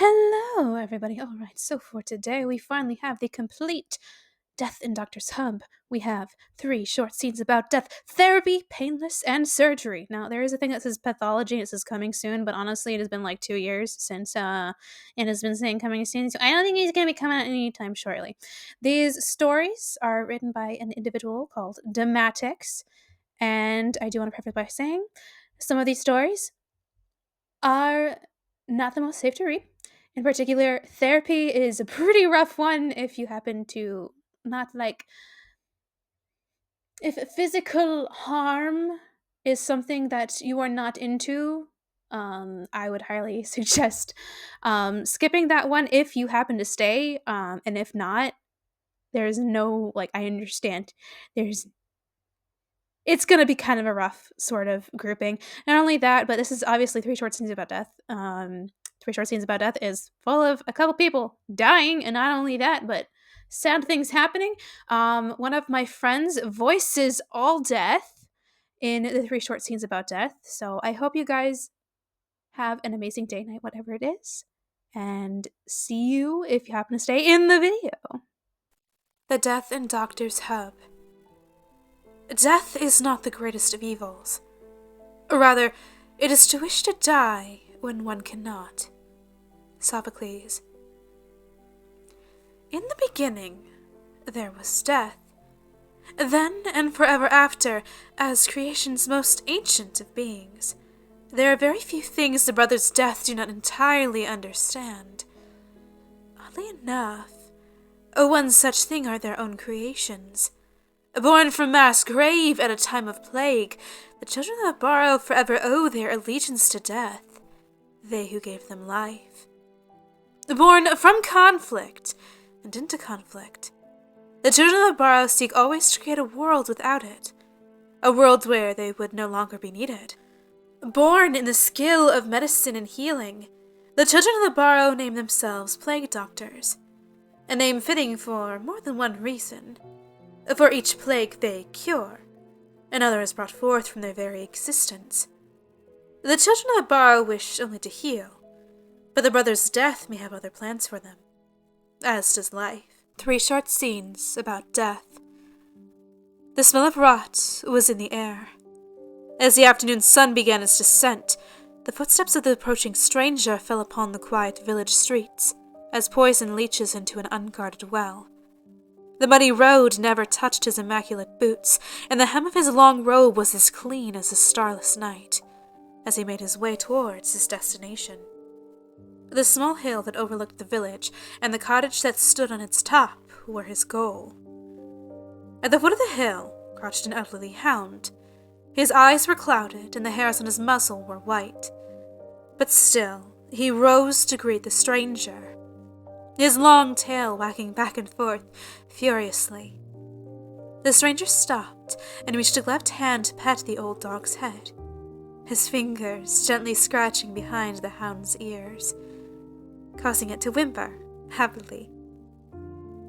Hello, everybody. All right, so for today, we finally have the complete Death in Doctor's Hub. We have 3 short scenes about death, therapy, painless, and surgery. Now, there is a thing that says pathology, and it says coming soon, but honestly, it has been like 2 years since it has been saying coming soon, so I don't think he's going to be coming out anytime shortly. These stories are written by an individual called Dematics, and I do want to preface by saying some of these stories are not the most safe to read. In particular, therapy is a pretty rough one if you happen to not like. If physical harm is something that you are not into, I would highly suggest skipping that one if you happen to stay. And if not, there's no, like, I understand. It's gonna be kind of a rough sort of grouping. Not only that, but this is obviously 3 short scenes about death. 3 short scenes about death is full of a couple people dying, and not only that, but sad things happening. One of my friends voices all death in the 3 short scenes about death. So I hope you guys have an amazing day, night, whatever it is, and see you if you happen to stay in the video. The Death in Doctor's Hub. Death is not the greatest of evils. Rather, it is to wish to die when one cannot. Sophocles. In the beginning, there was death. Then and forever after, as creation's most ancient of beings, there are very few things the brothers' death do not entirely understand. Oddly enough, one such thing are their own creations. Born from mass grave at a time of plague, the children that borrow forever owe their allegiance to death, they who gave them life. Born from conflict and into conflict, the children that borrow seek always to create a world without it, a world where they would no longer be needed. Born in the skill of medicine and healing, the children of the borrow name themselves plague doctors, a name fitting for more than one reason. For each plague they cure, another is brought forth from their very existence. The children of the borrow wish only to heal, but the brother's death may have other plans for them, as does life. 3 short scenes about death. The smell of rot was in the air. As the afternoon sun began its descent, the footsteps of the approaching stranger fell upon the quiet village streets, as poison leaches into an unguarded well. The muddy road never touched his immaculate boots, and the hem of his long robe was as clean as a starless night, as he made his way towards his destination. The small hill that overlooked the village, and the cottage that stood on its top, were his goal. At the foot of the hill crouched an elderly hound. His eyes were clouded, and the hairs on his muzzle were white. But still, he rose to greet the stranger, his long tail wagging back and forth furiously. The stranger stopped and reached a gloved hand to pet the old dog's head, his fingers gently scratching behind the hound's ears, causing it to whimper happily.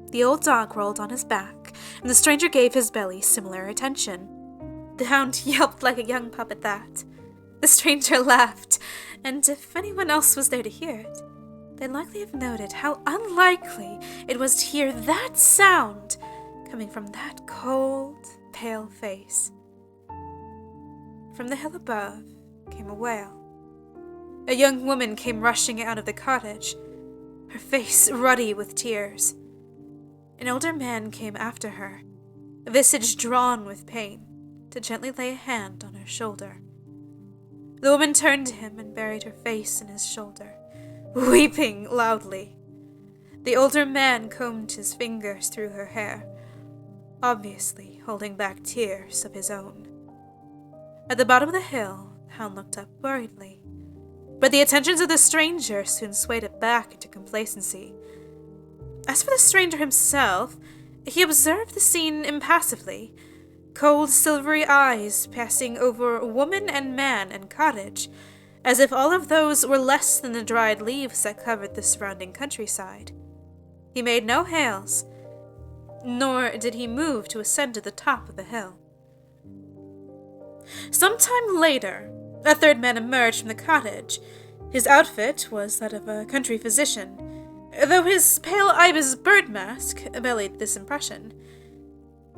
The old dog rolled on his back, and the stranger gave his belly similar attention. The hound yelped like a young pup at that. The stranger laughed, and if anyone else was there to hear it, they'd likely have noted how unlikely it was to hear that sound coming from that cold, pale face. From the hill above came a wail. A young woman came rushing out of the cottage, her face ruddy with tears. An older man came after her, a visage drawn with pain, to gently lay a hand on her shoulder. The woman turned to him and buried her face in his shoulder, weeping loudly. The older man combed his fingers through her hair, obviously holding back tears of his own. At the bottom of the hill, the hound looked up worriedly, but the attentions of the stranger soon swayed it back into complacency. As for the stranger himself, he observed the scene impassively, cold silvery eyes passing over woman and man and cottage, as if all of those were less than the dried leaves that covered the surrounding countryside. He made no hails, nor did he move to ascend to the top of the hill. Some time later, a third man emerged from the cottage. His outfit was that of a country physician, though his pale ibis bird mask belied this impression.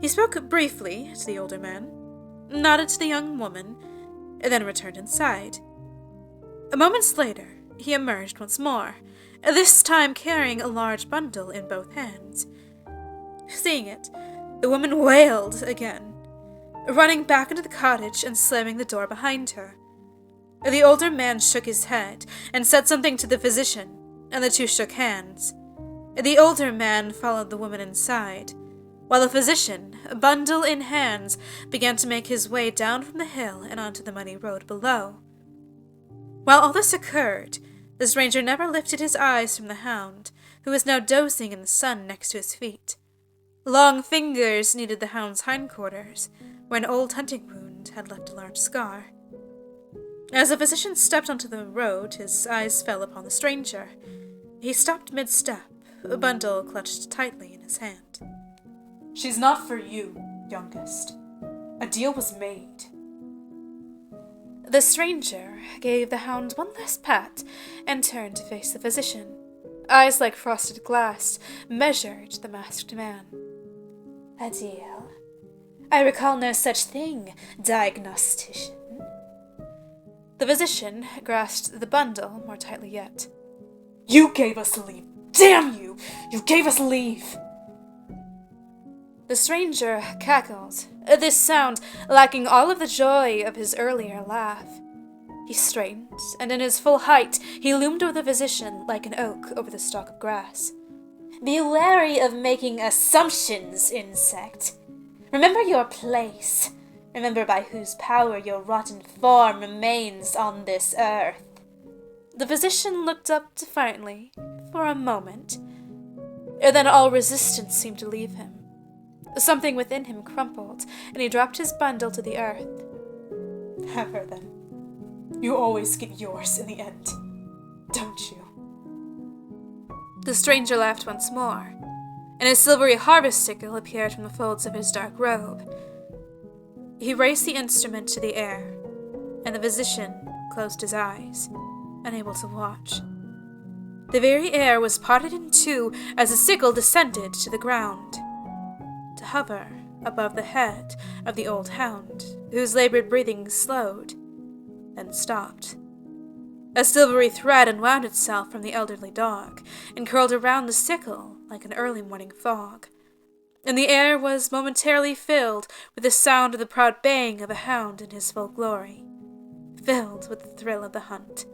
He spoke briefly to the older man, nodded to the young woman, and then returned inside. Moments later, he emerged once more, this time carrying a large bundle in both hands. Seeing it, the woman wailed again, running back into the cottage and slamming the door behind her. The older man shook his head and said something to the physician, and the two shook hands. The older man followed the woman inside, while the physician, bundle in hands, began to make his way down from the hill and onto the muddy road below. While all this occurred, the stranger never lifted his eyes from the hound, who was now dozing in the sun next to his feet. Long fingers kneaded the hound's hindquarters, where an old hunting wound had left a large scar. As the physician stepped onto the road, his eyes fell upon the stranger. He stopped mid-step, a bundle clutched tightly in his hand. "She's not for you, youngest. A deal was made." The stranger gave the hound one last pat and turned to face the physician. Eyes like frosted glass measured the masked man. "A deal? I recall no such thing, diagnostician." The physician grasped the bundle more tightly yet. "You gave us leave! Damn you! You gave us leave!" The stranger cackled, this sound lacking all of the joy of his earlier laugh. He straightened, and in his full height he loomed over the physician like an oak over the stalk of grass. "Be wary of making assumptions, insect. Remember your place. Remember by whose power your rotten form remains on this earth." The physician looked up defiantly for a moment, and then all resistance seemed to leave him. Something within him crumpled, and he dropped his bundle to the earth. "Have her, then. You always get yours in the end, don't you?" The stranger laughed once more, and a silvery harvest sickle appeared from the folds of his dark robe. He raised the instrument to the air, and the physician closed his eyes, unable to watch. The very air was parted in two as the sickle descended to the ground, to hover above the head of the old hound, whose labored breathing slowed, then stopped. A silvery thread unwound itself from the elderly dog, and curled around the sickle like an early morning fog, and the air was momentarily filled with the sound of the proud baying of a hound in his full glory, filled with the thrill of the hunt.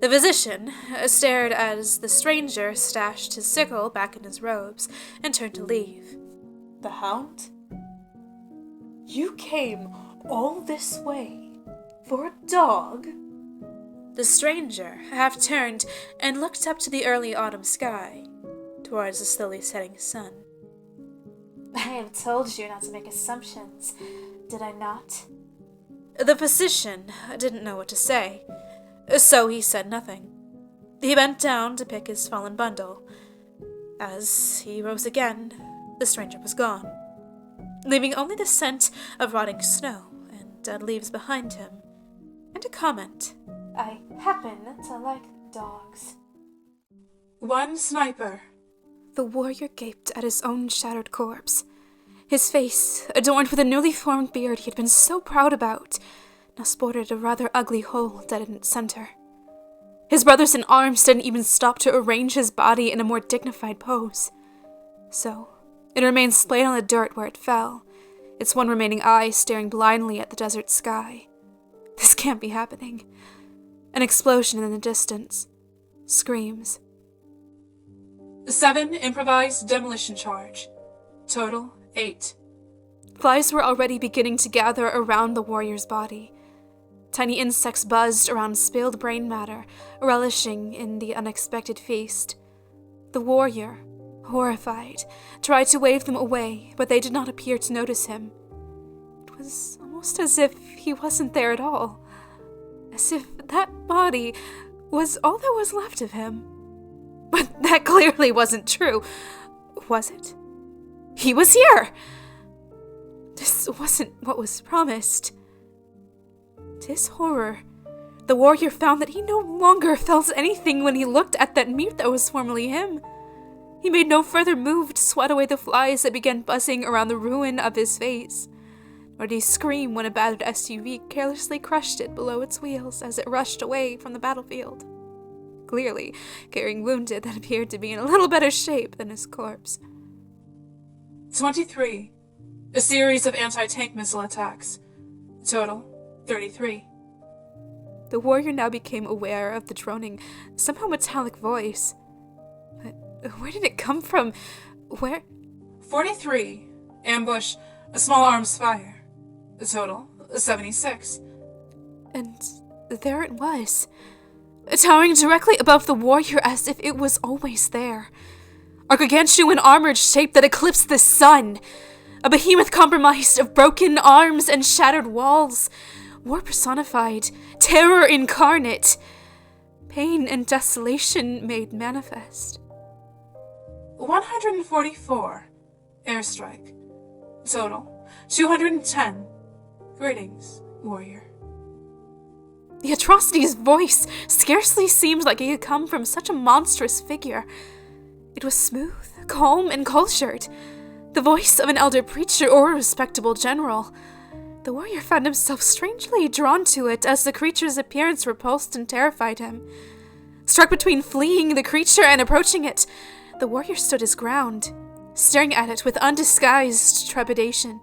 The physician stared as the stranger stashed his sickle back in his robes and turned to leave. "The hound? You came all this way for a dog?" The stranger half turned and looked up to the early autumn sky, towards the slowly setting sun. "I have told you not to make assumptions, did I not?" The physician didn't know what to say, so he said nothing. He bent down to pick his fallen bundle. As he rose again, the stranger was gone, leaving only the scent of rotting snow and dead leaves behind him, and a comment. "I happen to like dogs." "One sniper." The warrior gaped at his own shattered corpse. His face, adorned with a newly formed beard he had been so proud about, now sported a rather ugly hole dead in its center. His brothers in arms didn't even stop to arrange his body in a more dignified pose. So, it remained splayed on the dirt where it fell, its one remaining eye staring blindly at the desert sky. This can't be happening. An explosion in the distance. Screams. 7 improvised demolition charge. Total 8. Flies were already beginning to gather around the warrior's body. Tiny insects buzzed around spilled brain matter, relishing in the unexpected feast. The warrior, horrified, tried to wave them away, but they did not appear to notice him. It was almost as if he wasn't there at all. As if that body was all that was left of him. But that clearly wasn't true, was it? He was here! This wasn't what was promised. To his horror, The warrior found that he no longer felt anything when he looked at that meat that was formerly him. He made no further move to swat away the flies that began buzzing around the ruin of his face, nor did he scream when a battered SUV carelessly crushed it below its wheels as it rushed away from the battlefield, clearly carrying wounded that appeared to be in a little better shape than his corpse. 23. A series of anti-tank missile attacks. Total, 33. The warrior now became aware of the droning, somehow metallic voice. But where did it come from? Where? 43. Ambush, a small arms fire. Total, 76. And there it was, towering directly above the warrior as if it was always there. A gargantuan armored shape that eclipsed the sun. A behemoth compromised of broken arms and shattered walls. War personified, terror incarnate. Pain and desolation made manifest. 144. Airstrike. Total, 210. Greetings, warrior. The atrocity's voice scarcely seemed like it could come from such a monstrous figure. It was smooth, calm, and cultured. The voice of an elder preacher or a respectable general. The warrior found himself strangely drawn to it as the creature's appearance repulsed and terrified him. Struck between fleeing the creature and approaching it, the warrior stood his ground, staring at it with undisguised trepidation.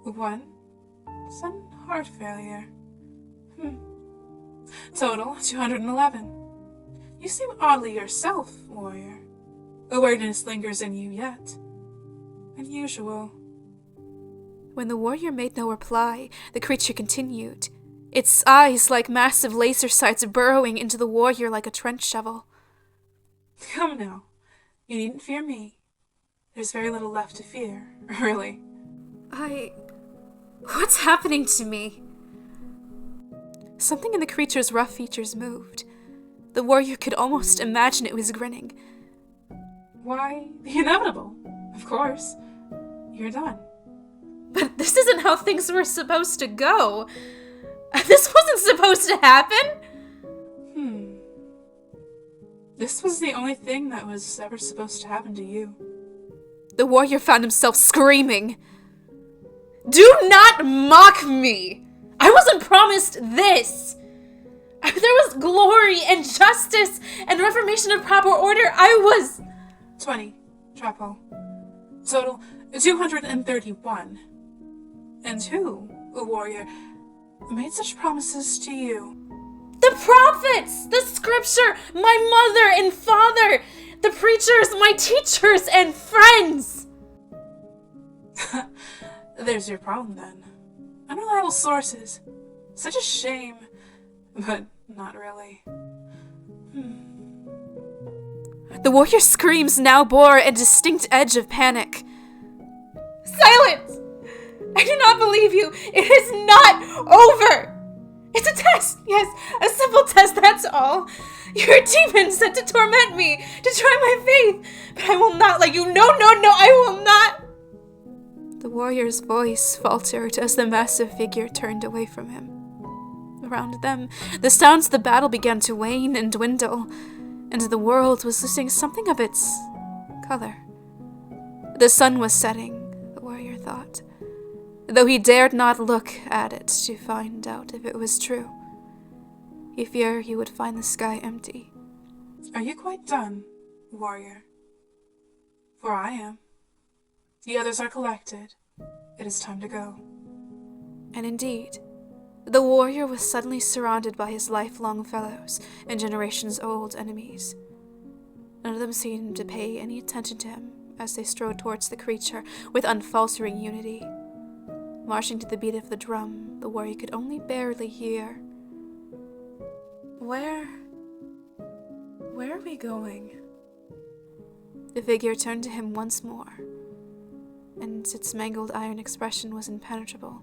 1. Sudden heart failure. Total, 211. You seem oddly yourself, warrior. Awareness lingers in you yet. Unusual. When the warrior made no reply, the creature continued, its eyes like massive laser sights burrowing into the warrior like a trench shovel. Come now. You needn't fear me. There's very little left to fear, really. What's happening to me? Something in the creature's rough features moved. The warrior could almost imagine it was grinning. Why, the inevitable. Of course. You're done. But this isn't how things were supposed to go. This wasn't supposed to happen. This was the only thing that was ever supposed to happen to you. The warrior found himself screaming. Do not mock me! I wasn't promised this! There was glory and justice and reformation of proper order. 20. Trap hole. Total, 231. And who, a warrior, made such promises to you? The prophets! The scripture! My mother and father! The preachers, my teachers and friends! There's your problem then. Unreliable sources. Such a shame, but not really. The warrior's screams now bore a distinct edge of panic. Silence! I do not believe you. It is not over. It's a test. Yes, a simple test, that's all. Your demon sent to torment me, to try my faith. But I will not let you. No, I will not. The warrior's voice faltered as the massive figure turned away from him. Around them, the sounds of the battle began to wane and dwindle, and the world was losing something of its color. The sun was setting, the warrior thought, though he dared not look at it to find out if it was true. He feared he would find the sky empty. Are you quite done, warrior? For I am. The others are collected. It is time to go. And indeed, the warrior was suddenly surrounded by his lifelong fellows and generations-old enemies. None of them seemed to pay any attention to him as they strode towards the creature with unfaltering unity. Marching to the beat of the drum, the warrior could only barely hear. Where are we going? The figure turned to him once more, and its mangled iron expression was impenetrable.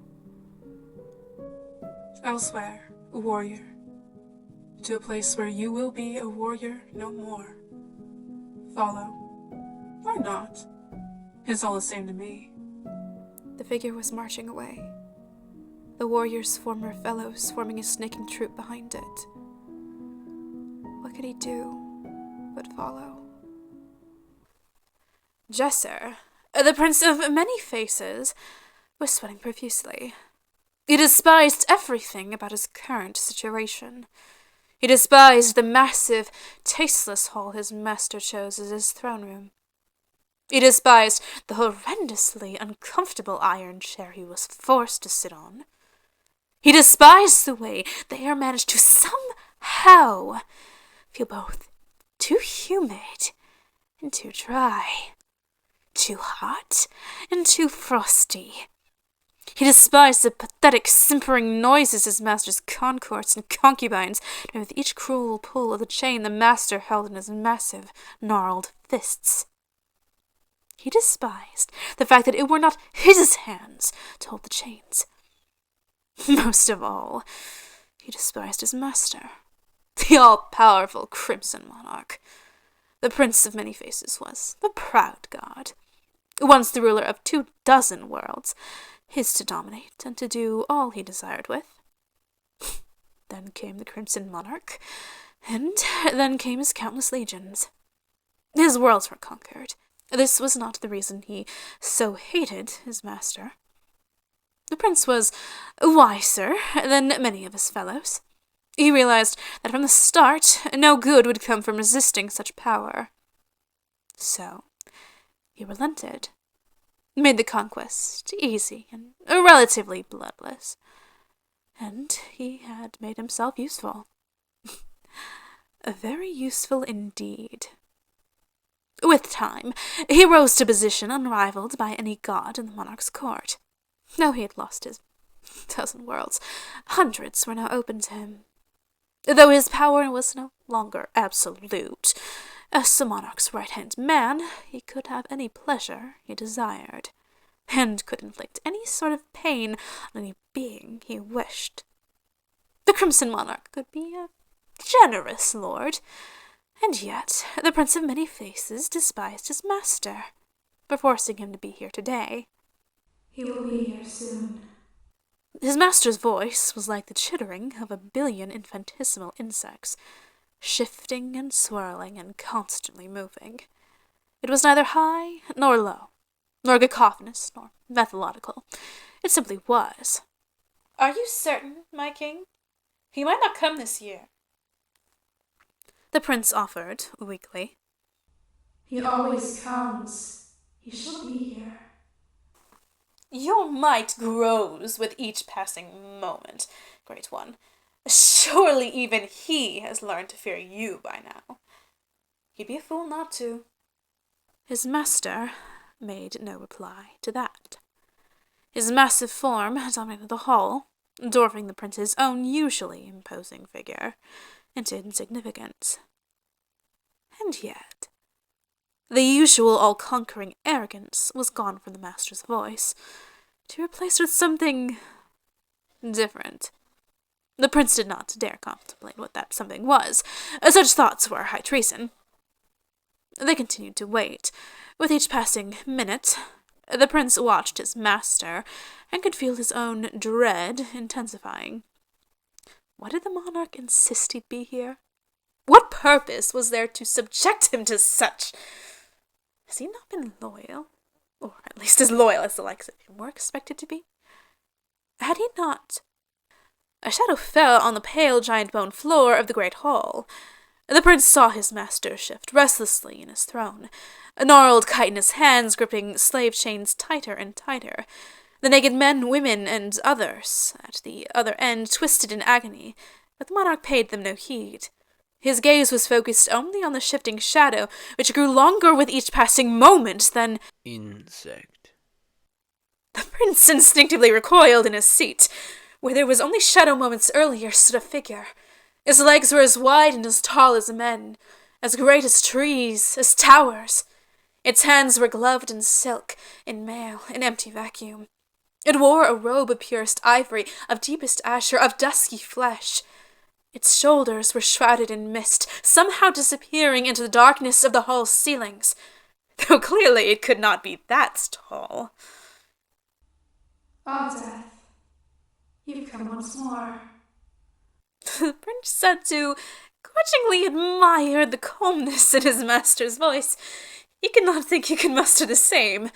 Elsewhere, a warrior. To a place where you will be a warrior no more. Follow. Why not? It's all the same to me. The figure was marching away. the warrior's former fellows forming a snaking troop behind it. What could he do but follow? Jesser, the prince of many faces, was sweating profusely. He despised everything about his current situation. He despised the massive, tasteless hall his master chose as his throne room. He despised the horrendously uncomfortable iron chair he was forced to sit on. He despised the way the air managed to somehow feel both too humid and too dry, too hot and too frosty. He despised the pathetic, simpering noises his master's consorts and concubines made with each cruel pull of the chain the master held in his massive, gnarled fists. He despised the fact that it were not his hands to hold the chains. Most of all, he despised his master, the all-powerful Crimson Monarch. The Prince of Many Faces was a proud god, once the ruler of 24 worlds, his to dominate and to do all he desired with. Then came the Crimson Monarch, and then came his countless legions. His worlds were conquered. This was not the reason he so hated his master. The prince was wiser than many of his fellows. He realized that from the start no good would come from resisting such power. So he relented, made the conquest easy and relatively bloodless, and he had made himself useful. Very useful indeed. With time, he rose to a position unrivaled by any god in the monarch's court. Though he had lost his 12 worlds, hundreds were now open to him. Though his power was no longer absolute, as the monarch's right-hand man, he could have any pleasure he desired, and could inflict any sort of pain on any being he wished. The Crimson Monarch could be a generous lord, and yet the Prince of Many Faces despised his master for forcing him to be here today. He will be here soon. His master's voice was like the chittering of a billion infinitesimal insects, shifting and swirling and constantly moving. It was neither high nor low, nor cacophonous nor methodical. It simply was. "Are you certain, my king? He might not come this year," the prince offered weakly. He always comes. He shall be here. "Your might grows with each passing moment, Great One. Surely even he has learned to fear you by now. He'd be a fool not to." His master made no reply to that. His massive form dominated the hall, dwarfing the prince's own usually imposing figure into insignificance. And yet, the usual all-conquering arrogance was gone from the master's voice, to be replaced with something different. The prince did not dare contemplate what that something was. Such thoughts were high treason. They continued to wait. With each passing minute, the prince watched his master and could feel his own dread intensifying. Why did the monarch insist he'd be here? What purpose was there to subject him to such? Has he not been loyal? Or at least as loyal as the likes of him were expected to be? Had he not? A shadow fell on the pale giant bone floor of the great hall. The prince saw his master shift restlessly in his throne, gnarled chitinous hands gripping slave chains tighter and tighter. The naked men, women, and others at the other end twisted in agony, but the monarch paid them no heed. His gaze was focused only on the shifting shadow, which grew longer with each passing moment than... Insect. The prince instinctively recoiled in his seat. Where there was only shadow moments earlier stood a figure. His legs were as wide and as tall as men, as great as trees, as towers. Its hands were gloved in silk, in mail, in empty vacuum. It wore a robe of purest ivory, of deepest azure, of dusky flesh. Its shoulders were shrouded in mist, somehow disappearing into the darkness of the hall's ceilings, though clearly it could not be that tall. Ah, Death, You've come once more. The prince said to grudgingly admire the calmness in his master's voice. He could not think he could muster the same.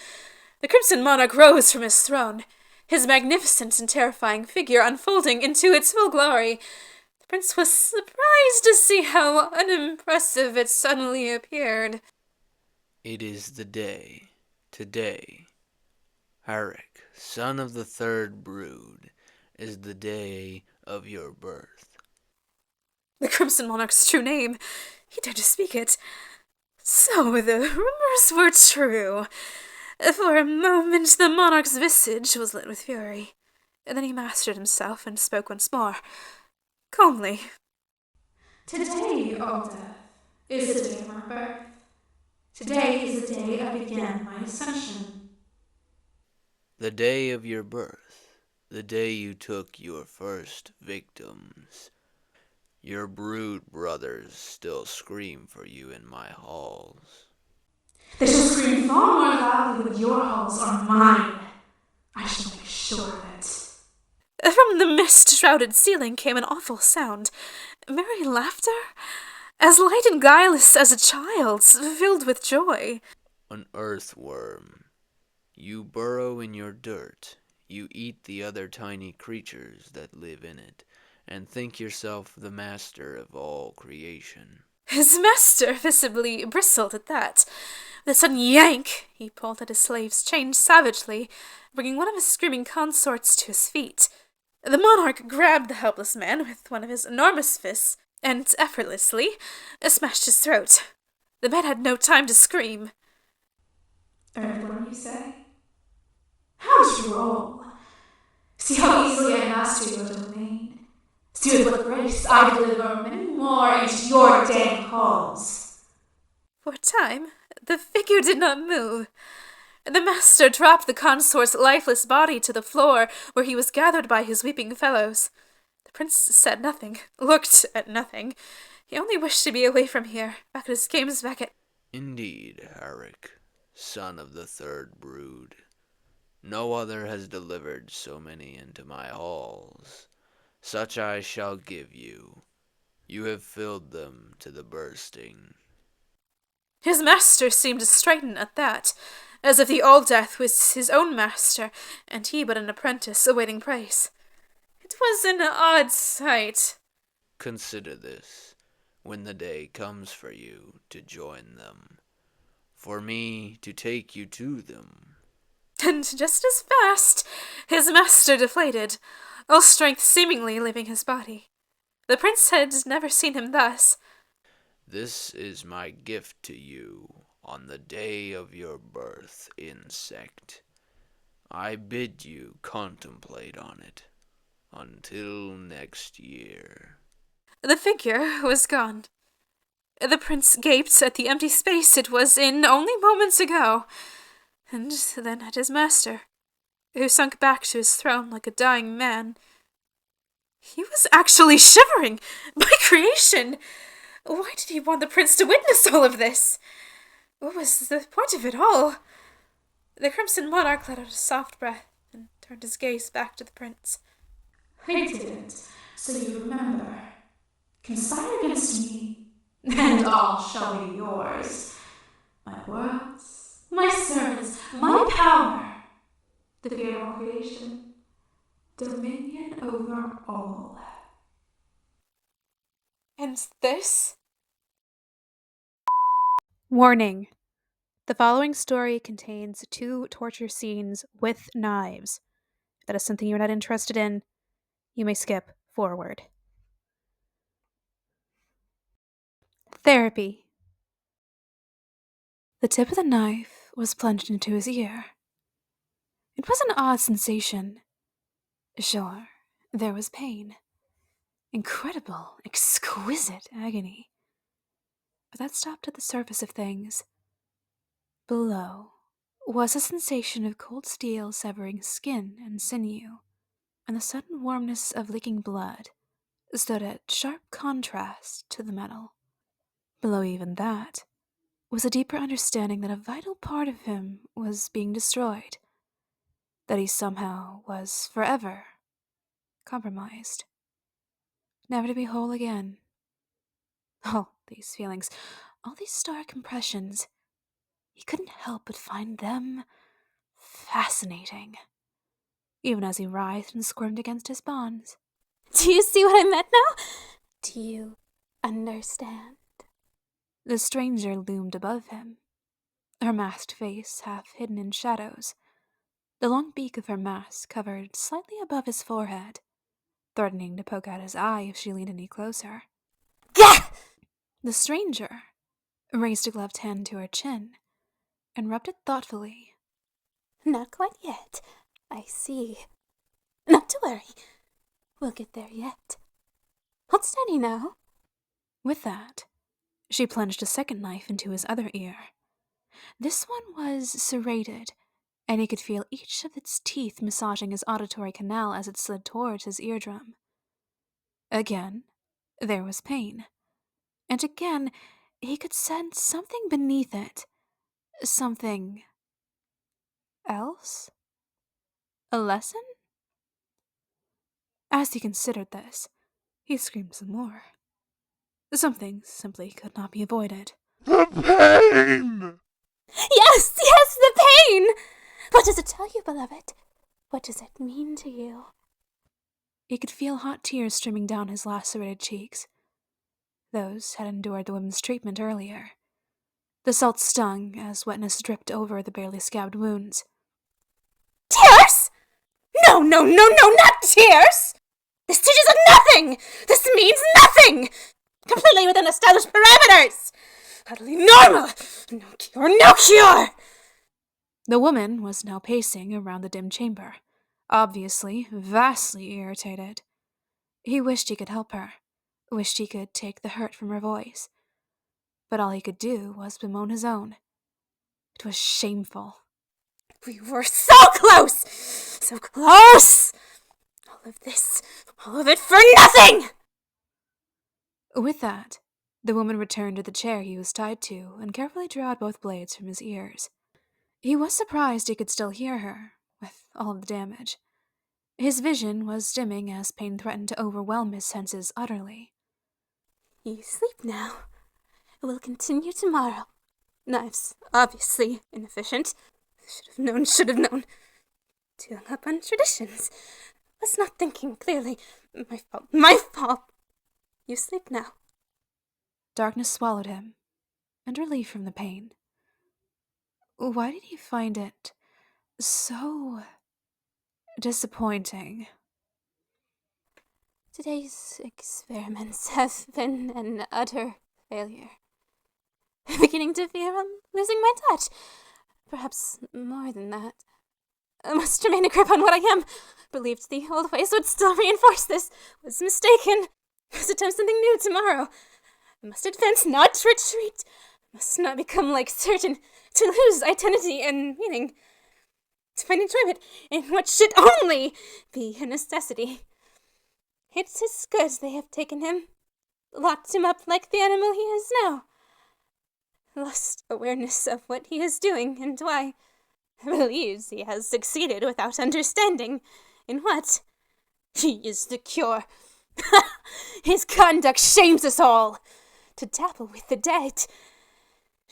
The crimson monarch rose from his throne, his magnificent and terrifying figure unfolding into its full glory. The prince was surprised to see how unimpressive it suddenly appeared. It is the day, today. Harik, son of the third brood, is the day of your birth. The crimson monarch's true name. He dared to speak it. So the rumors were true. For a moment the monarch's visage was lit with fury. And then he mastered himself and spoke once more, calmly. Today, O Death, is the day of my birth. Today is the day I began my ascension. The day of your birth, the day you took your first victims. Your brood brothers still scream for you in my halls. They shall scream far more loudly when your halls are mine. I shall make sure of it. From the mist-shrouded ceiling came an awful sound. Merry laughter? As light and guileless as a child's, filled with joy. An earthworm. You burrow in your dirt. You eat the other tiny creatures that live in it, and think yourself the master of all creation. His master visibly bristled at that. With a sudden yank, he pulled at his slave's chain savagely, bringing one of his screaming consorts to his feet. The monarch grabbed the helpless man with one of his enormous fists and effortlessly smashed his throat. The man had no time to scream. Earthworm, you say? How's you roll? See how easily I master your domain. See with what grace I deliver many more into your dang halls. For a time, the figure did not move. The master dropped the consort's lifeless body to the floor, where he was gathered by his weeping fellows. The prince said nothing, looked at nothing. He only wished to be away from here, back at his games, back at... Indeed, Harik, son of the third brood. No other has delivered so many into my halls. Such I shall give you. You have filled them to the bursting. His master seemed to straighten at that, as if the Old Death was his own master, and he but an apprentice awaiting praise. It was an odd sight. Consider this, when the day comes for you to join them, for me to take you to them. And just as fast, his master deflated, all strength seemingly leaving his body. The prince had never seen him thus. This is my gift to you on the day of your birth, insect. I bid you contemplate on it until next year. The figure was gone. The prince gaped at the empty space it was in only moments ago, and then at his master, who sunk back to his throne like a dying man. He was actually shivering! By creation! Why did he want the prince to witness all of this? What was the point of it all? The crimson monarch let out a soft breath and turned his gaze back to the prince. I didn't, so you remember. Conspire against me, and all shall be yours. My worlds, my servants, my power, the fear of all creation, dominion over all. And this? Warning. The following story contains 2 torture scenes with knives. If that is something you're not interested in, you may skip forward. Therapy. The tip of the knife was plunged into his ear. It was an odd sensation. Sure, there was pain. Incredible, exquisite agony. But that stopped at the surface of things. Below was a sensation of cold steel severing skin and sinew, and the sudden warmness of leaking blood stood at sharp contrast to the metal. Below even that was a deeper understanding that a vital part of him was being destroyed, that he somehow was forever compromised, never to be whole again. All these feelings, all these stark impressions, he couldn't help but find them fascinating, even as he writhed and squirmed against his bonds. Do you see what I meant now? Do you understand? The stranger loomed above him, her masked face half hidden in shadows, the long beak of her mask covered slightly above his forehead, threatening to poke out his eye if she leaned any closer. Gah! The stranger raised a gloved hand to her chin and rubbed it thoughtfully. Not quite yet. I see. Not to worry. We'll get there yet. Hold steady now. With that, she plunged a second knife into his other ear. This one was serrated, and he could feel each of its teeth massaging his auditory canal as it slid towards his eardrum. Again, there was pain. And again, he could sense something beneath it. Something else? A lesson? As he considered this, he screamed some more. Something simply could not be avoided. The pain! Yes, the pain! What does it tell you, beloved? What does it mean to you? He could feel hot tears streaming down his lacerated cheeks. Those had endured the woman's treatment earlier. The salt stung as wetness dripped over the barely scabbed wounds. Tears? No, not tears! This teaches us nothing! This means nothing! Completely within established parameters! Utterly normal! No cure! The woman was now pacing around the dim chamber, obviously vastly irritated. He wished he could help her, wished he could take the hurt from her voice. But all he could do was bemoan his own. It was shameful. We were so close! So close! All of it for nothing! With that, the woman returned to the chair he was tied to and carefully drew out both blades from his ears. He was surprised he could still hear her, with all of the damage. His vision was dimming as pain threatened to overwhelm his senses utterly. You sleep now. We'll continue tomorrow. Knives, obviously inefficient. Should have known. Too hung up on traditions. Was not thinking clearly. My fault. You sleep now. Darkness swallowed him, and relief from the pain. Why did he find it so disappointing? Today's experiments have been an utter failure. Beginning to fear I'm losing my touch. Perhaps more than that. I must remain a grip on what I am. Believed the old ways would still reinforce this. Was mistaken. Must attempt something new tomorrow. I must advance, not retreat. Must not become like certain. To lose identity and meaning. To find enjoyment in what should only be a necessity. It is good they have taken him. Locked him up like the animal he is now. Lost awareness of what he is doing and why. Believes he has succeeded without understanding in what. He is the cure. His conduct shames us all. To dabble with the dead.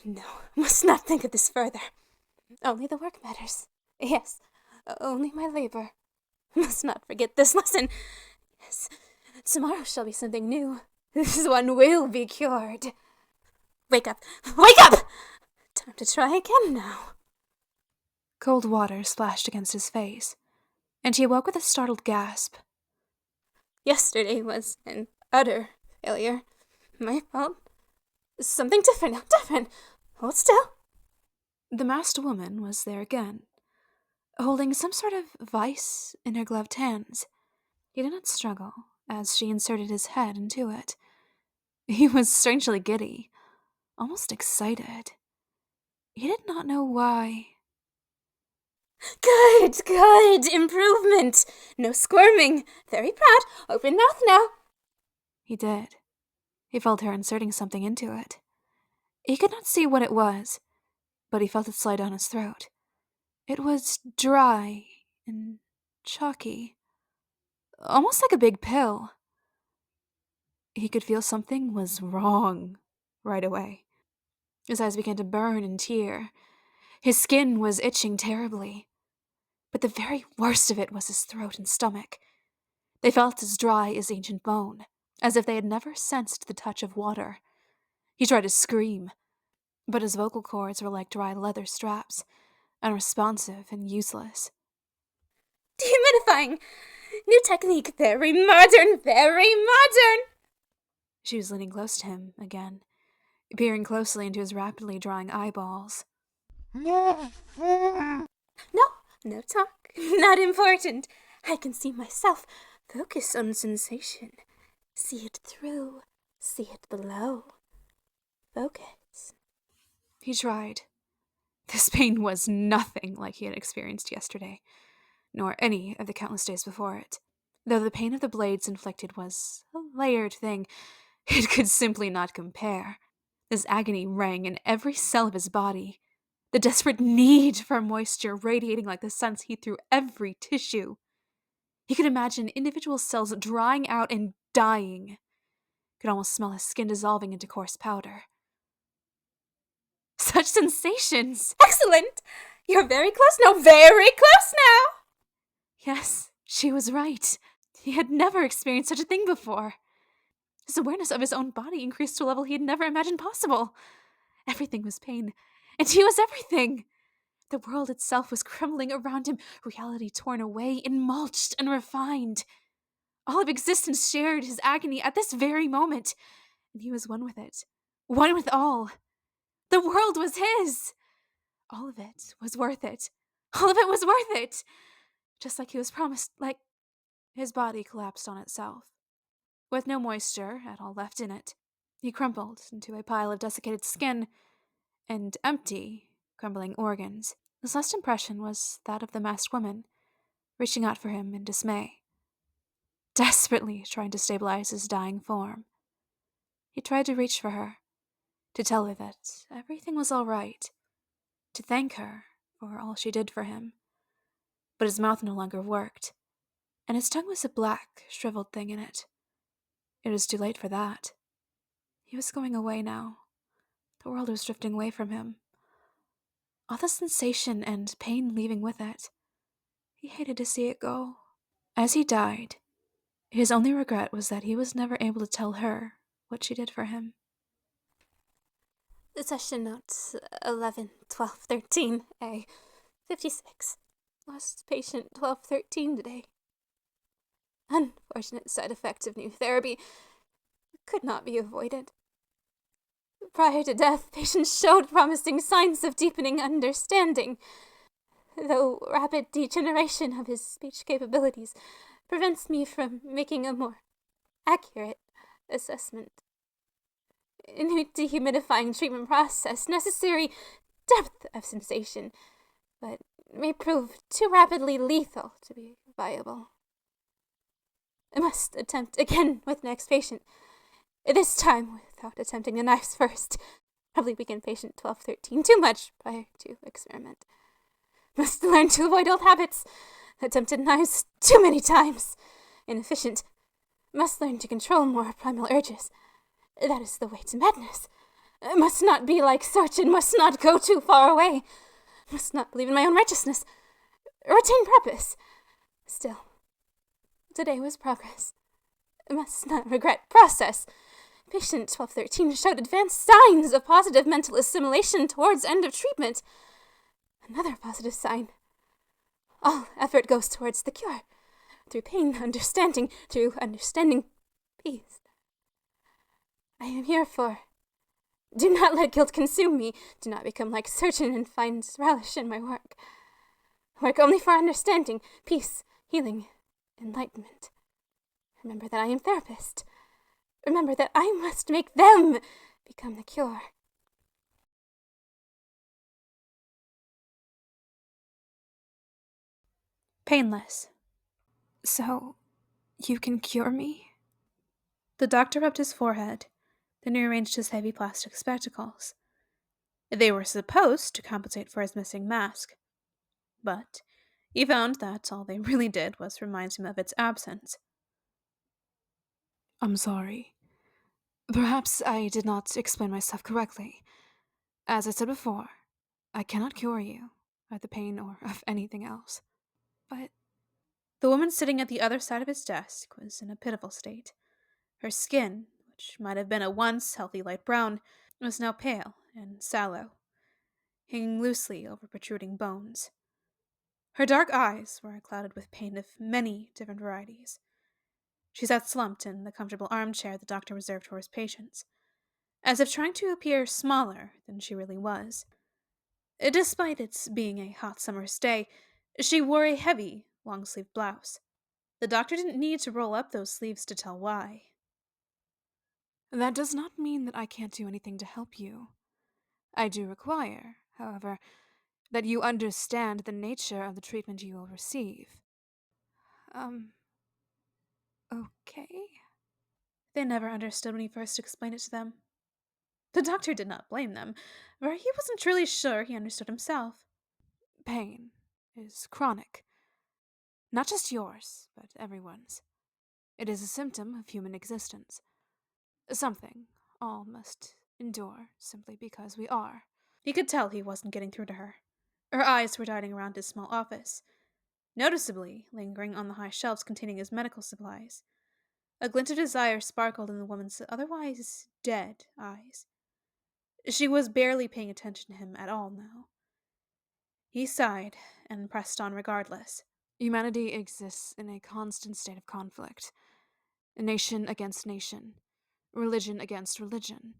No, must not think of this further. Only the work matters. Yes, only my labor. Must not forget this lesson. Yes, tomorrow shall be something new. This one will be cured. Wake up! Wake up! Time to try again now. Cold water splashed against his face, and he awoke with a startled gasp. Yesterday was an utter failure. My fault. Something different now, different. Hold still. The masked woman was there again, holding some sort of vice in her gloved hands. He did not struggle as she inserted his head into it. He was strangely giddy, almost excited. He did not know why. Good. Improvement. No squirming. Very proud. Open mouth now. He did. He felt her inserting something into it. He could not see what it was, but he felt it slide down his throat. It was dry and chalky, almost like a big pill. He could feel something was wrong right away. His eyes began to burn and tear. His skin was itching terribly. But the very worst of it was his throat and stomach. They felt as dry as ancient bone, as if they had never sensed the touch of water. He tried to scream, but his vocal cords were like dry leather straps, unresponsive and useless. Dehumidifying! New technique, very modern, very modern! She was leaning close to him again, peering closely into his rapidly drying eyeballs. No talk. Not important. I can see myself. Focus on sensation. See it through. See it below. Focus. He tried. This pain was nothing like he had experienced yesterday, nor any of the countless days before it. Though the pain of the blades inflicted was a layered thing, it could simply not compare. This agony rang in every cell of his body, the desperate need for moisture radiating like the sun's heat through every tissue. He could imagine individual cells drying out and dying. Could almost smell his skin dissolving into coarse powder. Such sensations! Excellent! You're very close now, very close now! Yes, she was right. He had never experienced such a thing before. His awareness of his own body increased to a level he had never imagined possible. Everything was pain, and he was everything. The world itself was crumbling around him, reality torn away and mulched and refined. All of existence shared his agony at this very moment, and he was one with it, one with all. The world was his. All of it was worth it. All of it was worth it. Just like he was promised, like his body collapsed on itself. With no moisture at all left in it, he crumpled into a pile of desiccated skin and empty, crumbling organs. His last impression was that of the masked woman, reaching out for him in dismay, desperately trying to stabilize his dying form. He tried to reach for her, to tell her that everything was all right, to thank her for all she did for him. But his mouth no longer worked, and his tongue was a black, shriveled thing in it. It was too late for that. He was going away now. The world was drifting away from him. All the sensation and pain leaving with it. He hated to see it go. As he died, his only regret was that he was never able to tell her what she did for him. The session notes 11, 12, 13, A, 56. Lost patient 1213 today. Unfortunate side effect of new therapy. Could not be avoided. Prior to death, patient showed promising signs of deepening understanding, though rapid degeneration of his speech capabilities prevents me from making a more accurate assessment. New dehumidifying treatment process, necessary depth of sensation, but may prove too rapidly lethal to be viable. I must attempt again with next patient. This time without attempting the knives first. Probably weaken patient 1213 too much prior to experiment. Must learn to avoid old habits. Attempted knives too many times. Inefficient. Must learn to control more primal urges. That is the way to madness. Must not be like Search and must not go too far away. Must not believe in my own righteousness. Retain purpose. Still, today was progress. Must not regret process. Patient 1213 showed advanced signs of positive mental assimilation towards end of treatment. Another positive sign. All effort goes towards the cure. Through pain, understanding. Through understanding, peace. I am here for. Do not let guilt consume me. Do not become like Surgeon and find relish in my work. Work only for understanding, peace, healing, enlightenment. Remember that I am therapist. Remember that I must make them become the cure. Painless. So, you can cure me? The doctor rubbed his forehead, then rearranged his heavy plastic spectacles. They were supposed to compensate for his missing mask, but he found that all they really did was remind him of its absence. I'm sorry. Perhaps I did not explain myself correctly. As I said before, I cannot cure you of the pain or of anything else. But the woman sitting at the other side of his desk was in a pitiful state. Her skin, which might have been a once healthy light brown, was now pale and sallow, hanging loosely over protruding bones. Her dark eyes were clouded with pain of many different varieties. She sat slumped in the comfortable armchair the doctor reserved for his patients, as if trying to appear smaller than she really was. Despite its being a hot summer's day, she wore a heavy, long-sleeved blouse. The doctor didn't need to roll up those sleeves to tell why. That does not mean that I can't do anything to help you. I do require, however, that you understand the nature of the treatment you will receive. Okay. They never understood when he first explained it to them. The doctor did not blame them, for he wasn't truly sure he understood himself. Pain is chronic. Not just yours, but everyone's. It is a symptom of human existence. Something all must endure simply because we are. He could tell he wasn't getting through to her. Her eyes were darting around his small office, noticeably lingering on the high shelves containing his medical supplies. A glint of desire sparkled in the woman's otherwise dead eyes. She was barely paying attention to him at all now. He sighed and pressed on regardless. Humanity exists in a constant state of conflict. Nation against nation. Religion against religion.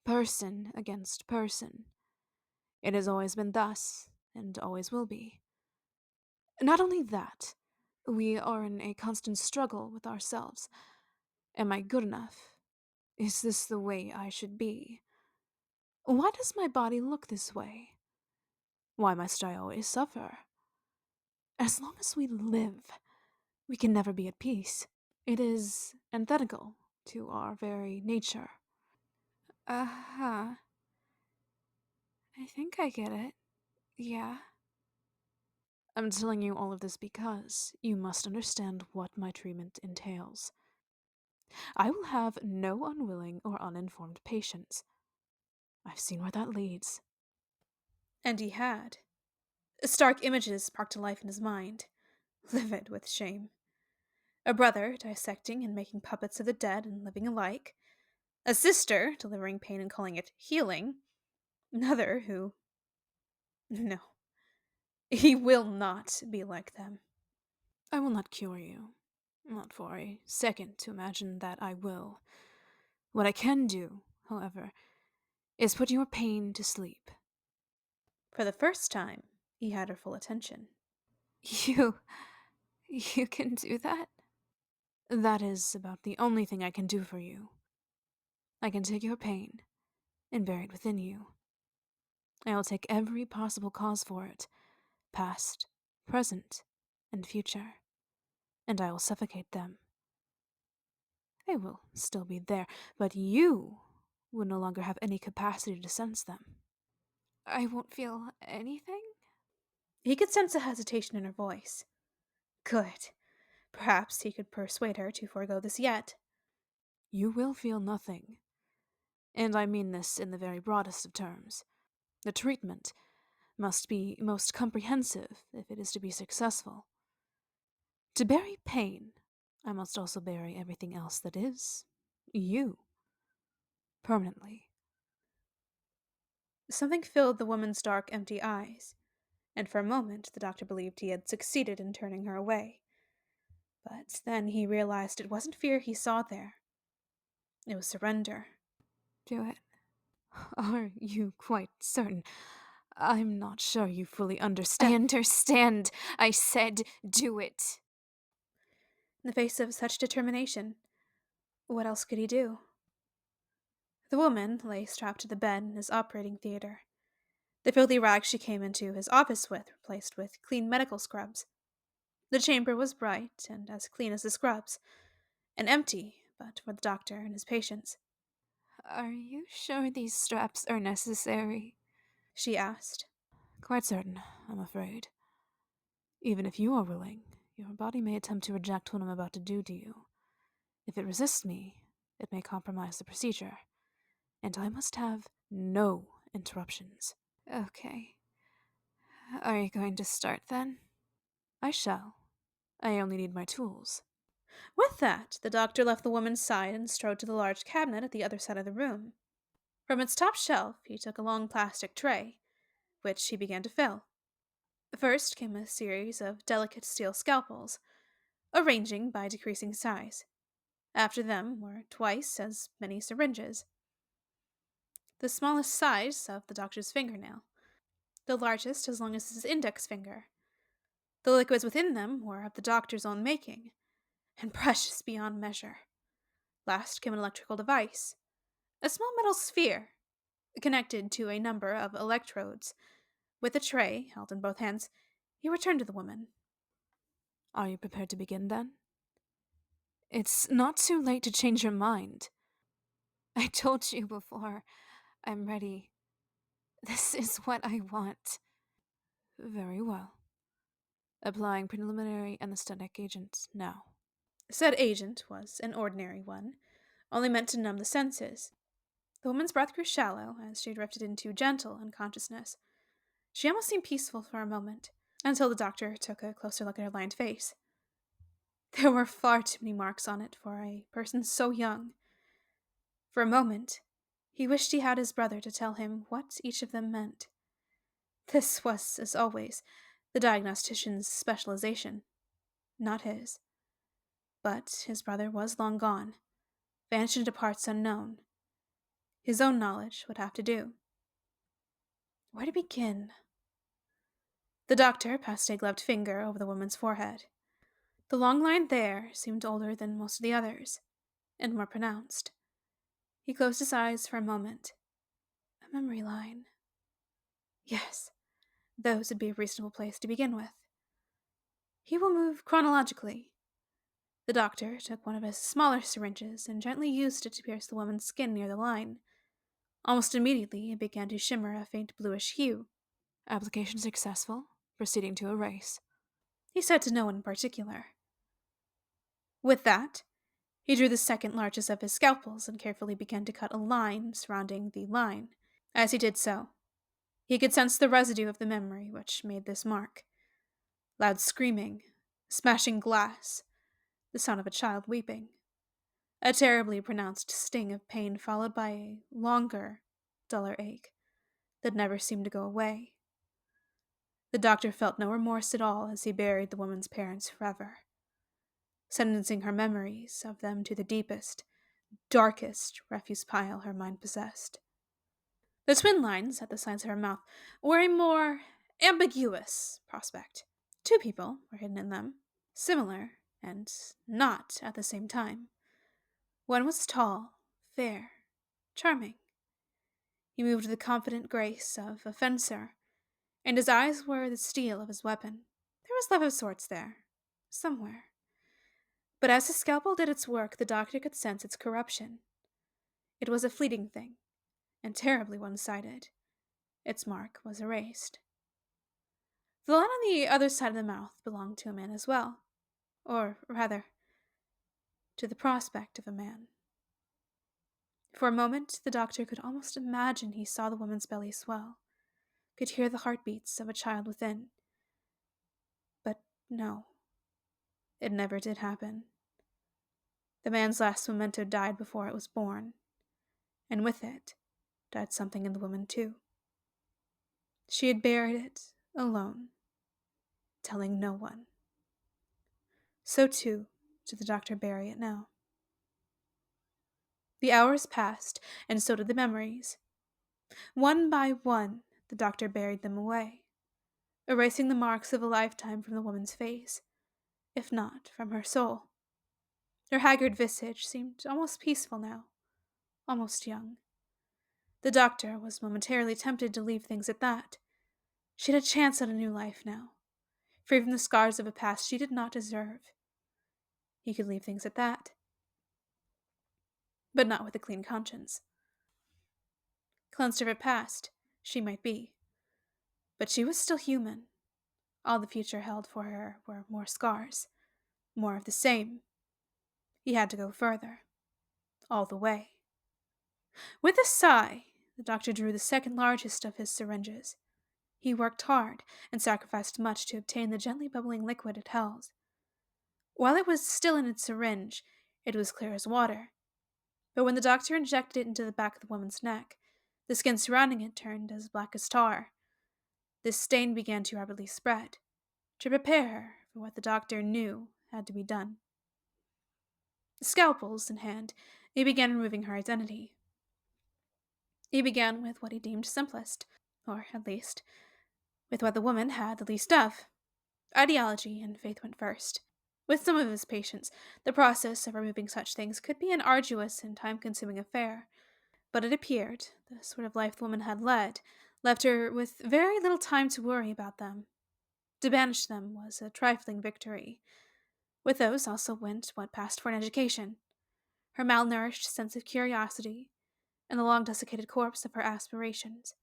Person against person. It has always been thus, and always will be. Not only that, we are in a constant struggle with ourselves. Am I good enough? Is this the way I should be? Why does my body look this way? Why must I always suffer? As long as we live, we can never be at peace. It is antithetical to our very nature. Uh-huh. I think I get it. Yeah. I'm telling you all of this because you must understand what my treatment entails. I will have no unwilling or uninformed patients. I've seen where that leads. And he had. Stark images sparked to life in his mind, livid with shame. A brother dissecting and making puppets of the dead and living alike. A sister delivering pain and calling it healing. Another who... No. He will not be like them. I will not cure you. Not for a second to imagine that I will. What I can do, however, is put your pain to sleep. For the first time, he had her full attention. You can do that? That is about the only thing I can do for you. I can take your pain and bury it within you. I will take every possible cause for it, past, present, and future, and I will suffocate them. They will still be there, but you will no longer have any capacity to sense them. I won't feel anything? He could sense a hesitation in her voice. Good. Perhaps he could persuade her to forego this yet. You will feel nothing. And I mean this in the very broadest of terms. The treatment must be most comprehensive if it is to be successful. To bury pain, I must also bury everything else that is you. Permanently. Something filled the woman's dark, empty eyes, and for a moment the doctor believed he had succeeded in turning her away. But then he realized it wasn't fear he saw there. It was surrender. Do it. Are you quite certain? I'm not sure you fully understand. I understand. I said do it. In the face of such determination, what else could he do? The woman lay strapped to the bed in his operating theater. The filthy rags she came into his office with replaced with clean medical scrubs. The chamber was bright and as clean as the scrubs, and empty but for the doctor and his patients. Are you sure these straps are necessary? She asked. Quite certain, I'm afraid. Even if you are willing, your body may attempt to reject what I'm about to do to you. If it resists me, it may compromise the procedure, and I must have no interruptions. Okay. Are you going to start then? I shall. I only need my tools. With that, the doctor left the woman's side and strode to the large cabinet at the other side of the room. From its top shelf, he took a long plastic tray, which he began to fill. First came a series of delicate steel scalpels, arranging by decreasing size. After them were twice as many syringes, the smallest size of the doctor's fingernail, the largest as long as his index finger. The liquids within them were of the doctor's own making, and precious beyond measure. Last came an electrical device, a small metal sphere, connected to a number of electrodes. With a tray held in both hands, he returned to the woman. Are you prepared to begin, then? It's not too late to change your mind. I told you before. I'm ready. This is what I want. Very well. Applying preliminary anesthetic agent now. Said agent was an ordinary one, only meant to numb the senses. The woman's breath grew shallow as she drifted into gentle unconsciousness. She almost seemed peaceful for a moment, until the doctor took a closer look at her lined face. There were far too many marks on it for a person so young. For a moment, he wished he had his brother to tell him what each of them meant. This was, as always, the diagnostician's specialization, not his. But his brother was long gone, vanished into parts unknown. His own knowledge would have to do. Where to begin? The doctor passed a gloved finger over the woman's forehead. The long line there seemed older than most of the others, and more pronounced. He closed his eyes for a moment. A memory line. Yes, those would be a reasonable place to begin with. He will move chronologically. The doctor took one of his smaller syringes and gently used it to pierce the woman's skin near the line. Almost immediately, it began to shimmer a faint bluish hue. Application successful. Proceeding to erase. He said to no one in particular. With that, he drew the second largest of his scalpels and carefully began to cut a line surrounding the line. As he did so, he could sense the residue of the memory which made this mark. Loud screaming, smashing glass, the sound of a child weeping. A terribly pronounced sting of pain followed by a longer, duller ache that never seemed to go away. The doctor felt no remorse at all as he buried the woman's parents forever, sentencing her memories of them to the deepest, darkest refuse pile her mind possessed. The twin lines at the sides of her mouth were a more ambiguous prospect. Two people were hidden in them, similar and not at the same time. One was tall, fair, charming. He moved with the confident grace of a fencer, and his eyes were the steel of his weapon. There was love of sorts there, somewhere. But as his scalpel did its work, the doctor could sense its corruption. It was a fleeting thing, and terribly one-sided. Its mark was erased. The line on the other side of the mouth belonged to a man as well, or rather, to the prospect of a man. For a moment, the doctor could almost imagine he saw the woman's belly swell, could hear the heartbeats of a child within. But no, it never did happen. The man's last memento died before it was born, and with it died something in the woman too. She had buried it alone, telling no one. So too did the doctor bury it now. The hours passed, and so did the memories. One by one, the doctor buried them away, erasing the marks of a lifetime from the woman's face, if not from her soul. Her haggard visage seemed almost peaceful now, almost young. The doctor was momentarily tempted to leave things at that. She had a chance at a new life now, free from the scars of a past she did not deserve. He could leave things at that. But not with a clean conscience. Cleansed of her past, she might be. But she was still human. All the future held for her were more scars, more of the same. He had to go further. All the way. With a sigh, the doctor drew the second largest of his syringes. He worked hard and sacrificed much to obtain the gently bubbling liquid it held. While it was still in its syringe, it was clear as water. But when the doctor injected it into the back of the woman's neck, the skin surrounding it turned as black as tar. This stain began to rapidly spread, to prepare her for what the doctor knew had to be done. Scalpels in hand, he began removing her identity. He began with what he deemed simplest, or at least, with what the woman had the least of. Ideology and faith went first. With some of his patients, the process of removing such things could be an arduous and time-consuming affair, but it appeared the sort of life the woman had led left her with very little time to worry about them. To banish them was a trifling victory. With those also went what passed for an education, her malnourished sense of curiosity, and the long-desiccated corpse of her aspirations.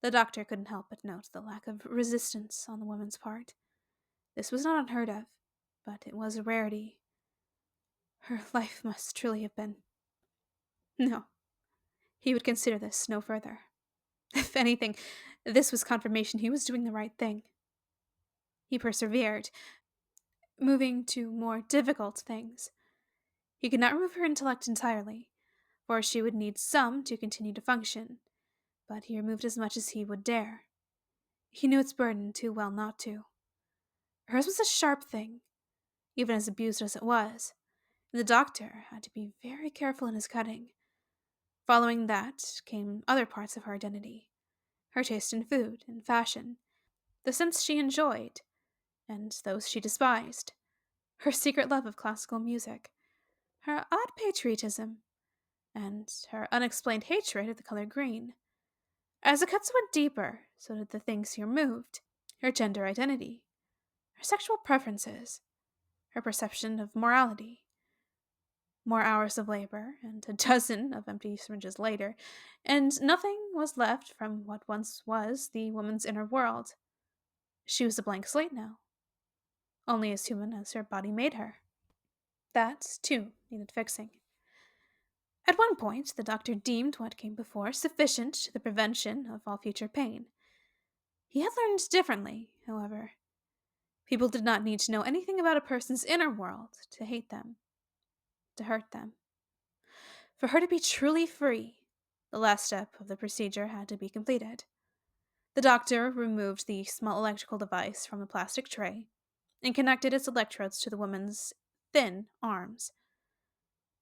The doctor couldn't help but note the lack of resistance on the woman's part. This was not unheard of, but it was a rarity. Her life must truly have been... No, he would consider this no further. If anything, this was confirmation he was doing the right thing. He persevered, moving to more difficult things. He could not remove her intellect entirely, for she would need some to continue to function, but he removed as much as he would dare. He knew its burden too well not to. Hers was a sharp thing, even as abused as it was, and the doctor had to be very careful in his cutting. Following that came other parts of her identity, her taste in food and fashion, the scents she enjoyed, and those she despised, her secret love of classical music, her odd patriotism, and her unexplained hatred of the color green. As the cuts went deeper, so did the things he removed, her gender identity, her sexual preferences, her perception of morality. More hours of labor, and a dozen of empty syringes later, and nothing was left from what once was the woman's inner world. She was a blank slate now, only as human as her body made her. That, too, needed fixing. At one point, the doctor deemed what came before sufficient to the prevention of all future pain. He had learned differently, however. People did not need to know anything about a person's inner world to hate them, to hurt them. For her to be truly free, the last step of the procedure had to be completed. The doctor removed the small electrical device from the plastic tray and connected its electrodes to the woman's thin arms.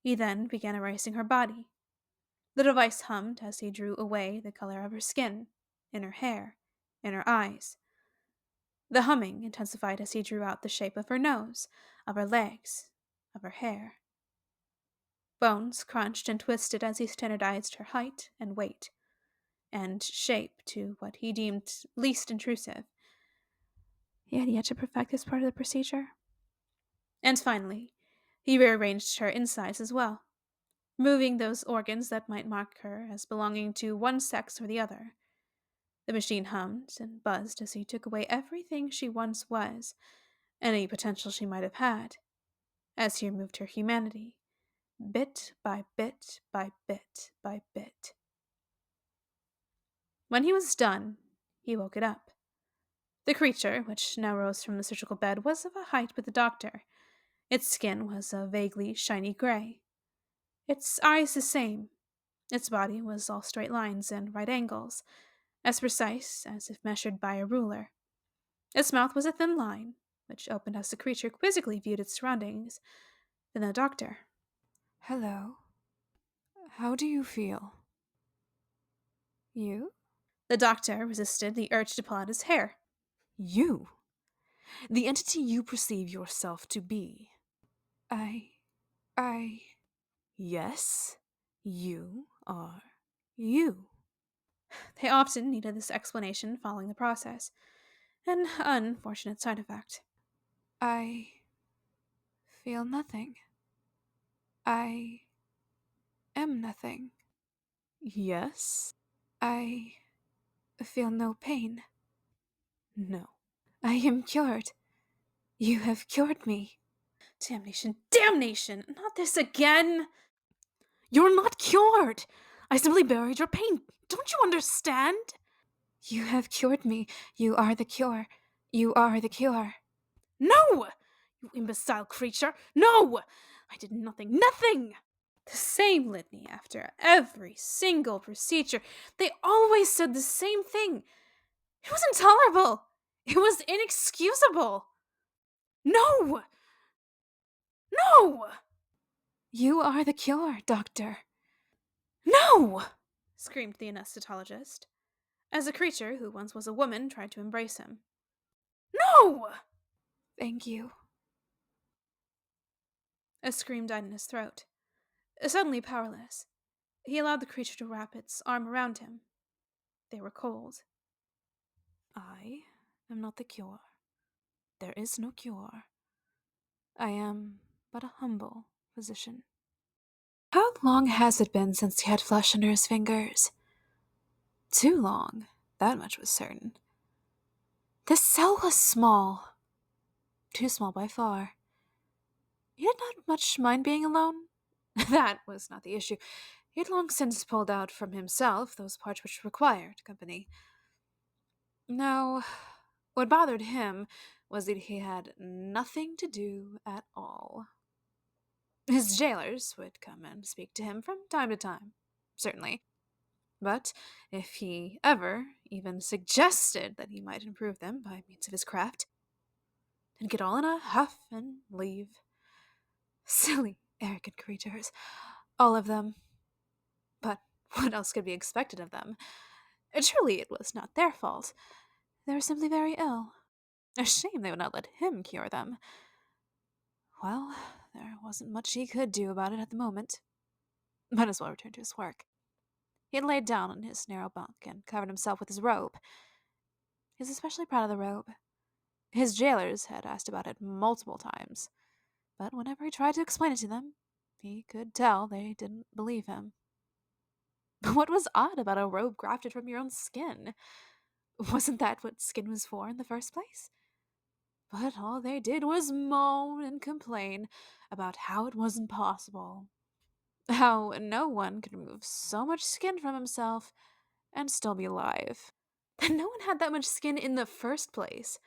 He then began erasing her body. The device hummed as he drew away the color of her skin, in her hair, in her eyes. The humming intensified as he drew out the shape of her nose, of her legs, of her hair. Bones crunched and twisted as he standardized her height and weight, and shape to what he deemed least intrusive. He had yet to perfect this part of the procedure. And finally, he rearranged her insides as well, removing those organs that might mark her as belonging to one sex or the other. The machine hummed and buzzed as he took away everything she once was, any potential she might have had, as he removed her humanity, bit by bit by bit by bit. When he was done, he woke it up. The creature, which now rose from the surgical bed, was of a height with the doctor. Its skin was a vaguely shiny gray. Its eyes the same. Its body was all straight lines and right angles, as precise as if measured by a ruler. Its mouth was a thin line, which opened as the creature quizzically viewed its surroundings. Then the doctor. Hello. How do you feel? You? The doctor resisted the urge to pull out his hair. You? The entity you perceive yourself to be. I... Yes, you are you. They often needed this explanation following the process. An unfortunate side effect. I feel nothing. I am nothing. Yes? I feel no pain. No. I am cured. You have cured me. Damnation, damnation! Not this again! You're not cured! I simply buried your pain. Don't you understand? You have cured me. You are the cure. You are the cure. No! You imbecile creature! No! I did nothing. Nothing! The same litany after every single procedure. They always said the same thing. It was intolerable. It was inexcusable. No! No! You are the cure, doctor. No! Screamed the anesthetologist, as a creature who once was a woman tried to embrace him. No! Thank you. A scream died in his throat. Suddenly powerless, he allowed the creature to wrap its arm around him. They were cold. I am not the cure. There is no cure. I am but a humble physician. How long has it been since he had flesh under his fingers? Too long, that much was certain. This cell was small. Too small by far. He did not much mind being alone. That was not the issue. He had long since pulled out from himself those parts which required company. Now, what bothered him was that he had nothing to do at all. His jailers would come and speak to him from time to time, certainly. But if he ever even suggested that he might improve them by means of his craft, he'd get all in a huff and leave. Silly, arrogant creatures, all of them. But what else could be expected of them? Truly, it was not their fault. They were simply very ill. A shame they would not let him cure them. Well, there wasn't much he could do about it at the moment. Might as well return to his work. He had laid down on his narrow bunk and covered himself with his robe. He was especially proud of the robe. His jailers had asked about it multiple times, but whenever he tried to explain it to them, he could tell they didn't believe him. But what was odd about a robe grafted from your own skin? Wasn't that what skin was for in the first place? But all they did was moan and complain about how it wasn't possible. How no one could remove so much skin from himself and still be alive. That no one had that much skin in the first place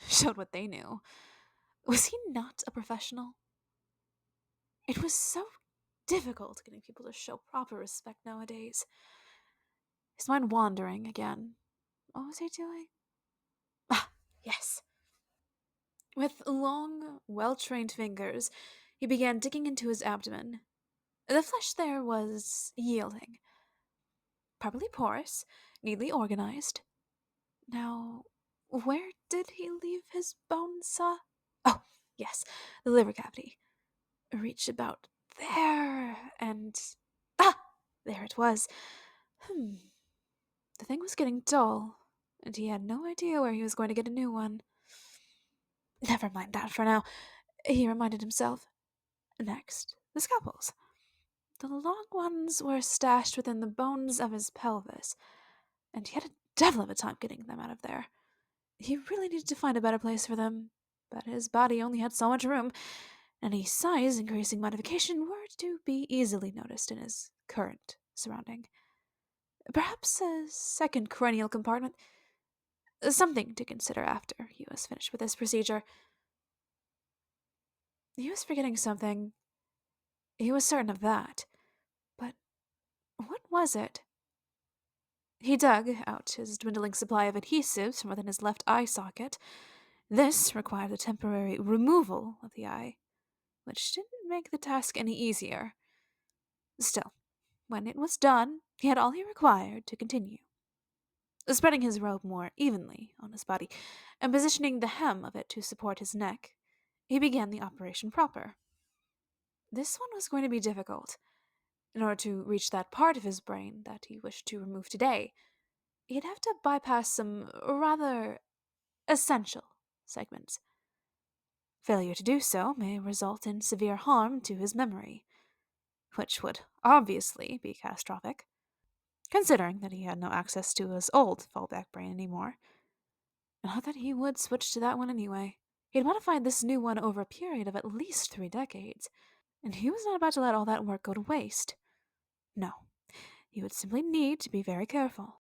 showed what they knew. Was he not a professional? It was so difficult getting people to show proper respect nowadays. His mind wandering again. What was he doing? Ah, yes. With long, well-trained fingers, he began digging into his abdomen. The flesh there was yielding. Properly porous, neatly organized. Now, where did he leave his bone saw? Oh, yes, the liver cavity. Reach about there, and... Ah! There it was. The thing was getting dull, and he had no idea where he was going to get a new one. Never mind that for now, he reminded himself. Next, the scalpels. The long ones were stashed within the bones of his pelvis, and he had a devil of a time getting them out of there. He really needed to find a better place for them, but his body only had so much room, and any size-increasing modification were to be easily noticed in his current surrounding. Perhaps a second cranial compartment. Something to consider after he was finished with this procedure. He was forgetting something. He was certain of that. But what was it? He dug out his dwindling supply of adhesives from within his left eye socket. This required the temporary removal of the eye, which didn't make the task any easier. Still, when it was done, he had all he required to continue. Spreading his robe more evenly on his body, and positioning the hem of it to support his neck, he began the operation proper. This one was going to be difficult. In order to reach that part of his brain that he wished to remove today, he'd have to bypass some rather essential segments. Failure to do so may result in severe harm to his memory, which would obviously be catastrophic, considering that he had no access to his old fallback brain anymore. Not that he would switch to that one anyway. He had modified this new one over a period of at least 3 decades, and he was not about to let all that work go to waste. No, he would simply need to be very careful.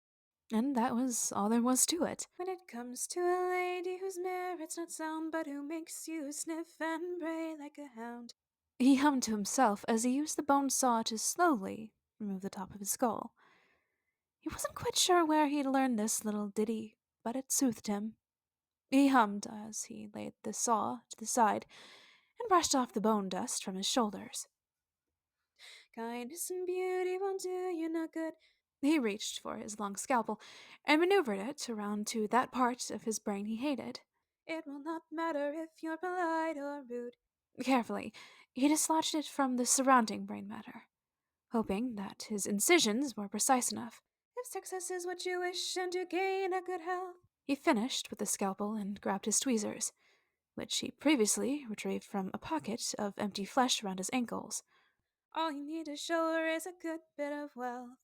And that was all there was to it. When it comes to a lady whose merit's not sound, but who makes you sniff and bray like a hound, he hummed to himself as he used the bone saw to slowly remove the top of his skull. He wasn't quite sure where he'd learned this little ditty, but it soothed him. He hummed as he laid the saw to the side and brushed off the bone dust from his shoulders. Kindness and beauty won't do you no good. He reached for his long scalpel and maneuvered it around to that part of his brain he hated. It will not matter if you're polite or rude. Carefully, he dislodged it from the surrounding brain matter, hoping that his incisions were precise enough. If success is what you wish and to gain a good health. He finished with the scalpel and grabbed his tweezers, which he previously retrieved from a pocket of empty flesh around his ankles. All you need to show her is a good bit of wealth.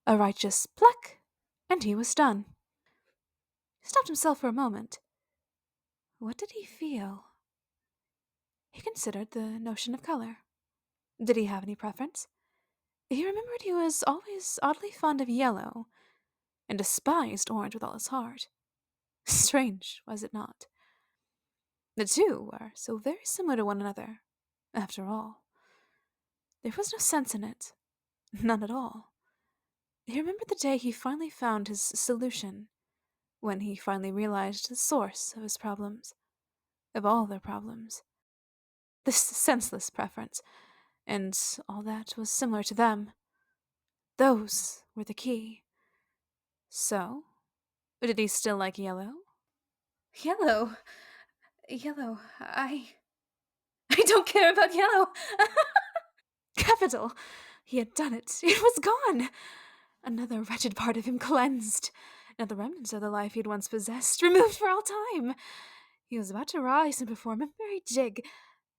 A righteous pluck, and he was done. He stopped himself for a moment. What did he feel? He considered the notion of color. Did he have any preference? He remembered he was always oddly fond of yellow, and despised orange with all his heart. Strange, was it not? The two were so very similar to one another, after all. There was no sense in it. None at all. He remembered the day he finally found his solution, when he finally realized the source of his problems, of all their problems. This senseless preference, and all that was similar to them. Those were the key. So, did he still like yellow? Yellow? Yellow, I don't care about yellow! Capital! He had done it. It was gone! Another wretched part of him cleansed. Now the remnants of the life he had once possessed removed for all time. He was about to rise and perform a merry jig,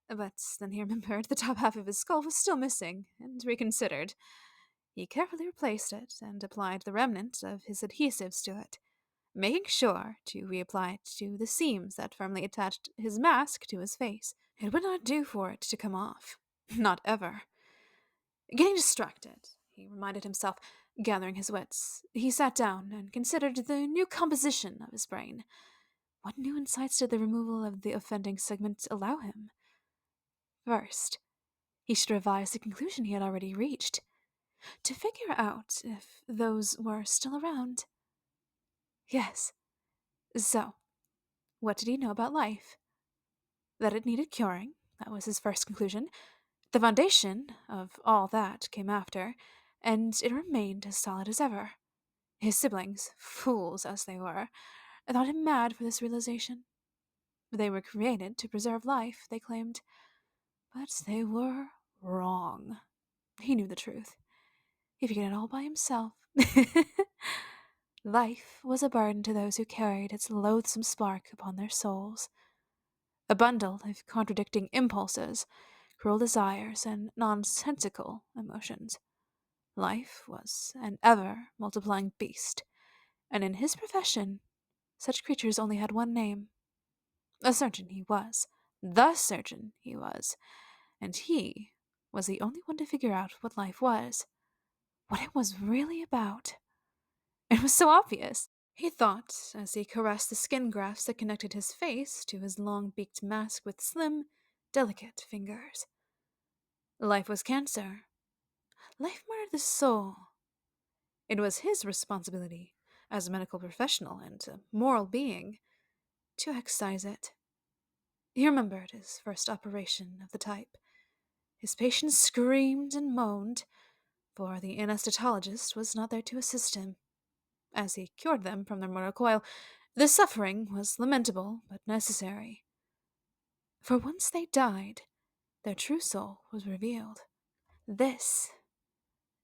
but then he remembered the top half of his skull was still missing, and reconsidered. He carefully replaced it and applied the remnant of his adhesives to it, making sure to reapply it to the seams that firmly attached his mask to his face. It would not do for it to come off. Not ever. Getting distracted, he reminded himself, gathering his wits. He sat down and considered the new composition of his brain. What new insights did the removal of the offending segment allow him? First, he should revise the conclusion he had already reached, to figure out if those were still around. Yes. So, what did he know about life? That it needed curing, that was his first conclusion. The foundation of all that came after, and it remained as solid as ever. His siblings, fools as they were, thought him mad for this realization. They were created to preserve life, they claimed. But they were wrong. He knew the truth. He figured it all by himself. Life was a burden to those who carried its loathsome spark upon their souls. A bundle of contradicting impulses, cruel desires, and nonsensical emotions. Life was an ever-multiplying beast, and in his profession, such creatures only had one name. A surgeon he was. The surgeon he was. And he was the only one to figure out what life was. What it was really about. It was so obvious, he thought, as he caressed the skin grafts that connected his face to his long-beaked mask with slim, delicate fingers. Life was cancer. Life murdered the soul. It was his responsibility, as a medical professional and a moral being, to excise it. He remembered his first operation of the type. His patients screamed and moaned, for the anesthetologist was not there to assist him. As he cured them from their mortal coil, the suffering was lamentable but necessary. For once they died, their true soul was revealed. This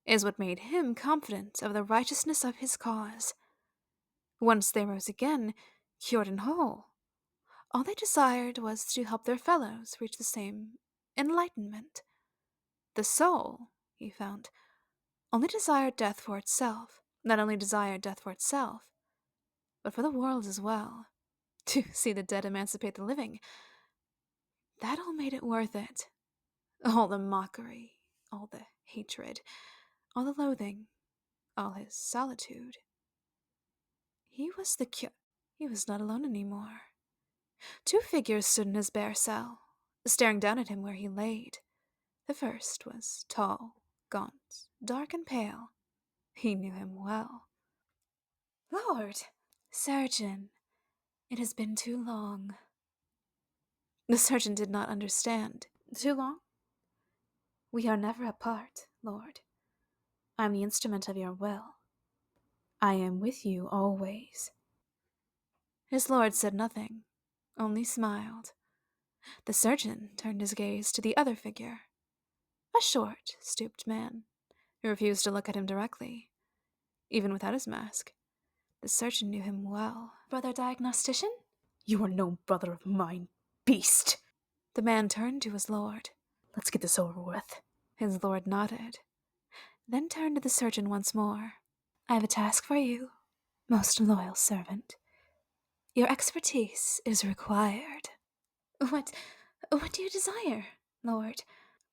is what made him confident of the righteousness of his cause. Once they rose again, cured and whole, all they desired was to help their fellows reach the same enlightenment. The soul, he found, only desired death for itself, not only desired death for itself, but for the world as well. to see the dead emancipate the living. That all made it worth it. All the mockery, all the hatred, all the loathing, all his solitude. He was the cure. He was not alone anymore. 2 figures stood in his bare cell, staring down at him where he laid. The first was tall, gaunt, dark and pale. He knew him well. Lord! Surgeon, it has been too long. The surgeon did not understand. Too long? We are never apart, Lord. I am the instrument of your will. I am with you always. His lord said nothing, only smiled. The surgeon turned his gaze to the other figure, a short, stooped man, who refused to look at him directly, even without his mask. The surgeon knew him well. Brother diagnostician? You are no brother of mine, beast! The man turned to his lord. Let's get this over with. His lord nodded, then turned to the surgeon once more. I have a task for you, most loyal servant. Your expertise is required. What do you desire, Lord?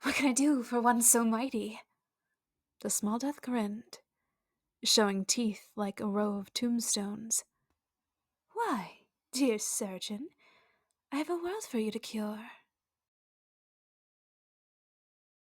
What can I do for one so mighty? The small death grinned, showing teeth like a row of tombstones. Why, dear surgeon, I have a world for you to cure.